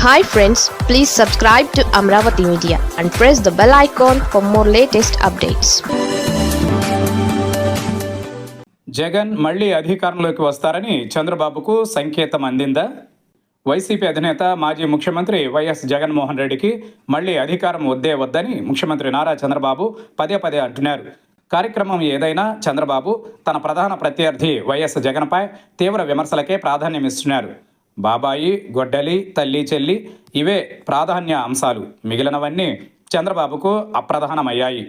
Hi friends, please subscribe to Amravati Media and press the bell icon for more latest updates. Jagan మళ్లీ అధికారంలోకి వస్తారని చంద్రబాబుకు సంకేతం అందిందా? YCP అధినేత మాజీ ముఖ్యమంత్రి వైఎస్ జగన్మోహన్ రెడ్డికి మళ్లీ అధికారం వద్దని ముఖ్యమంత్రి నారా చంద్రబాబు పదే పదే అంటున్నారు. కార్యక్రమం ఏదైనా చంద్రబాబు తన ప్రధాన ప్రత్యర్థి వైఎస్ జగన్పై తీవ్ర విమర్శలకే ప్రాధాన్యమిస్తున్నారు. బాబాయి, గొడ్డలి, తల్లి, చెల్లి ఇవే ప్రాధాన్య అంశాలు. మిగిలినవన్నీ చంద్రబాబుకు అప్రధానమయ్యాయి.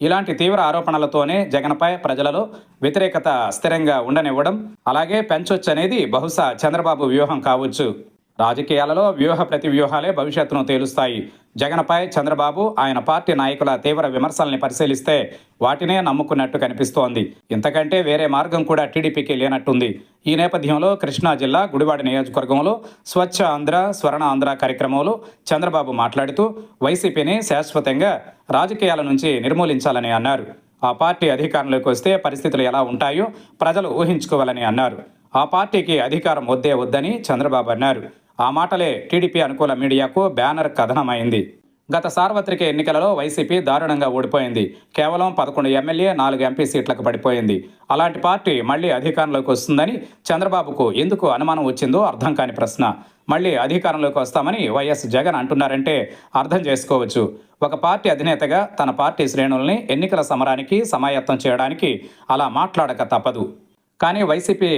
ఇలాంటి తీవ్ర ఆరోపణలతోనే జగన్పై ప్రజలలో వ్యతిరేకత స్థిరంగా ఉండనివ్వడం, అలాగే పెంచొచ్చనేది బహుశా చంద్రబాబు వ్యూహం కావచ్చు. రాజకీయాలలో వ్యూహ ప్రతి వ్యూహాలే భవిష్యత్తును తేలుస్తాయి. జగన్పై చంద్రబాబు, ఆయన పార్టీ నాయకుల తీవ్ర విమర్శల్ని పరిశీలిస్తే వాటినే నమ్ముకున్నట్టు కనిపిస్తోంది. ఇంతకంటే వేరే మార్గం కూడా టీడీపీకి లేనట్టుంది. ఈ నేపథ్యంలో కృష్ణా జిల్లా గుడివాడ నియోజకవర్గంలో స్వచ్ఛ ఆంధ్ర, స్వర్ణ ఆంధ్ర కార్యక్రమంలో చంద్రబాబు మాట్లాడుతూ వైసీపీని శాశ్వతంగా రాజకీయాల నుంచి నిర్మూలించాలని అన్నారు. ఆ పార్టీ అధికారంలోకి వస్తే పరిస్థితులు ఎలా ఉంటాయో ప్రజలు ఊహించుకోవాలని అన్నారు. ఆ పార్టీకి అధికారం వద్దని చంద్రబాబు అన్నారు. ఆ మాటలే టీడీపీ అనుకూల మీడియాకు బ్యానర్ కథనమైంది. గత సార్వత్రిక ఎన్నికలలో వైసీపీ దారుణంగా ఓడిపోయింది. కేవలం 11 ఎమ్మెల్యే, 4 ఎంపీ సీట్లకు పడిపోయింది. అలాంటి పార్టీ మళ్లీ అధికారంలోకి వస్తుందని చంద్రబాబుకు ఎందుకు అనుమానం వచ్చిందో అర్థం కాని ప్రశ్న. మళ్లీ అధికారంలోకి వస్తామని వైఎస్ జగన్ అంటున్నారంటే అర్థం చేసుకోవచ్చు. ఒక పార్టీ అధినేతగా తన పార్టీ శ్రేణుల్ని ఎన్నికల సమరానికి సమాయత్తం చేయడానికి అలా మాట్లాడక తప్పదు. కానీ వైసీపీ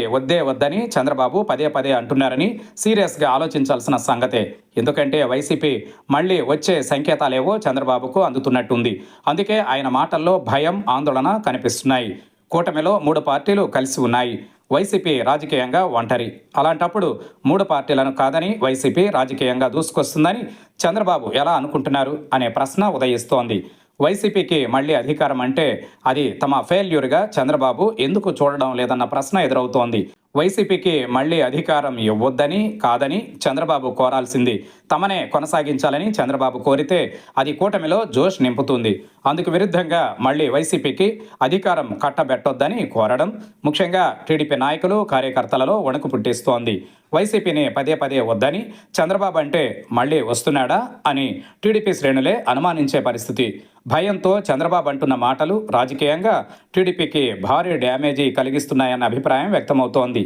వద్దని చంద్రబాబు పదే పదే అంటున్నారని సీరియస్గా ఆలోచించాల్సిన సంగతే. ఎందుకంటే వైసీపీ మళ్లీ వచ్చే సంకేతాలేవో చంద్రబాబుకు అందుతున్నట్టుంది. అందుకే ఆయన మాటల్లో భయం, ఆందోళన కనిపిస్తున్నాయి. కూటమిలో 3 పార్టీలు కలిసి ఉన్నాయి. వైసీపీ రాజకీయంగా ఒంటరి. అలాంటప్పుడు 3 పార్టీలను కాదని వైసీపీ రాజకీయంగా దూసుకొస్తుందని చంద్రబాబు ఎలా అనుకుంటున్నారు అనే ప్రశ్న ఉదయిస్తోంది. వైసీపీకి మళ్లీ అధికారం అంటే అది తమ ఫెయిల్యూర్గా చంద్రబాబు ఎందుకు చూడడం లేదన్న ప్రశ్న ఎదురవుతోంది. వైసీపీకి మళ్లీ అధికారం ఇవ్వొద్దని కాదని చంద్రబాబు కోరాల్సింది. తమనే కొనసాగించాలని చంద్రబాబు కోరితే అది కూటమిలో జోష్ నింపుతుంది. అందుకు విరుద్ధంగా మళ్లీ వైసీపీకి అధికారం కట్టబెట్టొద్దని కోరడం ముఖ్యంగా టీడీపీ నాయకులు, కార్యకర్తలలో వణుకు పుట్టిస్తోంది. వైసీపీని పదే పదే వద్దని చంద్రబాబు అంటే మళ్లీ వస్తున్నాడా అని టీడీపీ శ్రేణులే అనుమానించే పరిస్థితి. భయంతో చంద్రబాబు అంటున్న మాటలు రాజకీయంగా టీడీపీకి భారీ డ్యామేజీ కలిగిస్తున్నాయన్న అభిప్రాయం వ్యక్తమవుతోంది.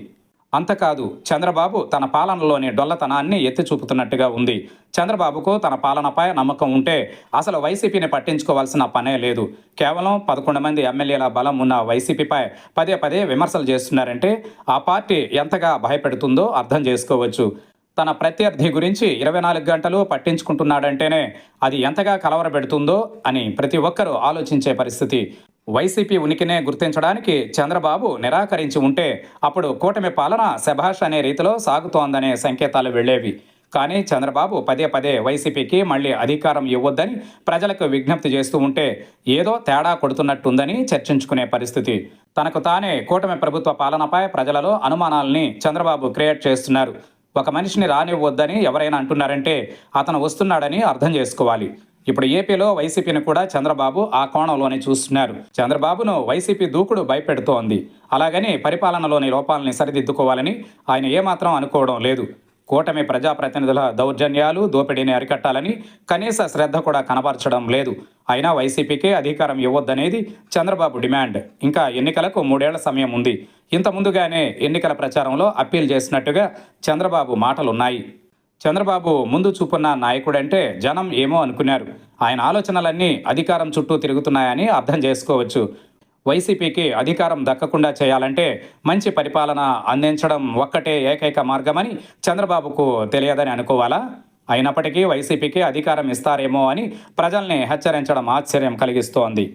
అంతకాదు, చంద్రబాబు తన పాలనలోని డొల్లతనాన్ని ఎత్తి చూపుతున్నట్టుగా ఉంది. చంద్రబాబుకు తన పాలనపై నమ్మకం ఉంటే అసలు వైసీపీని పట్టించుకోవాల్సిన పనే లేదు. కేవలం 11 మంది ఎమ్మెల్యేల బలం ఉన్న వైసీపీపై పదే పదే విమర్శలు చేస్తున్నారంటే ఆ పార్టీ ఎంతగా భయపెడుతుందో అర్థం చేసుకోవచ్చు. తన ప్రత్యర్థి గురించి 24 గంటలు పట్టించుకుంటున్నాడంటేనే అది ఎంతగా కలవరపెడుతుందో అని ప్రతి ఒక్కరూ ఆలోచించే పరిస్థితి. వైసీపీ ఉనికినే గుర్తించడానికి చంద్రబాబు నిరాకరించి ఉంటే అప్పుడు కూటమి పాలన శభాష్ అనే రీతిలో సాగుతోందనే సంకేతాలు వెళ్లేవి. కానీ చంద్రబాబు పదే పదే వైసీపీకి మళ్లీ అధికారం ఇవ్వొద్దని ప్రజలకు విజ్ఞప్తి చేస్తూ ఉంటే ఏదో తేడా కొడుతున్నట్టుందని చర్చించుకునే పరిస్థితి. తనకు తానే కూటమి ప్రభుత్వ పాలనపై ప్రజలలో అనుమానాలని చంద్రబాబు క్రియేట్ చేస్తున్నారు. ఒక మనిషిని రానివ్వొద్దని ఎవరైనా అంటున్నారంటే అతను వస్తున్నాడని అర్థం చేసుకోవాలి. ఇప్పుడు ఏపీలో వైసీపీని కూడా చంద్రబాబు ఆ కోణంలోనే చూస్తున్నారు. చంద్రబాబును వైసీపీ దూకుడు భయపెడుతోంది. అలాగని పరిపాలనలోని లోపాలని సరిదిద్దుకోవాలని ఆయన ఏమాత్రం అనుకోవడం లేదు. కూటమి ప్రజాప్రతినిధుల దౌర్జన్యాలు, దోపిడీని అరికట్టాలని కనీస శ్రద్ధ కూడా కనబరచడం లేదు. అయినా వైసీపీకే అధికారం ఇవ్వొద్దనేది చంద్రబాబు డిమాండ్. ఇంకా ఎన్నికలకు 3 ఏళ్ల సమయం ఉంది. ఇంత ముందుగానే ఎన్నికల ప్రచారంలో అప్పీల్ చేసినట్టుగా చంద్రబాబు మాటలున్నాయి. చంద్రబాబు ముందు చూపున్న నాయకుడంటే జనం ఏమో అనుకున్నారు. ఆయన ఆలోచనలన్నీ అధికారం చుట్టూ తిరుగుతున్నాయని అర్థం చేసుకోవచ్చు. వైసీపీకి అధికారం దక్కకుండా చేయాలంటే మంచి పరిపాలన అందించడం ఒక్కటే ఏకైక మార్గమని చంద్రబాబుకు తెలియదని అనుకోవాలా? అయినప్పటికీ వైసీపీకి అధికారం ఇస్తారేమో అని ప్రజల్ని హెచ్చరించడం ఆశ్చర్యం కలిగిస్తోంది.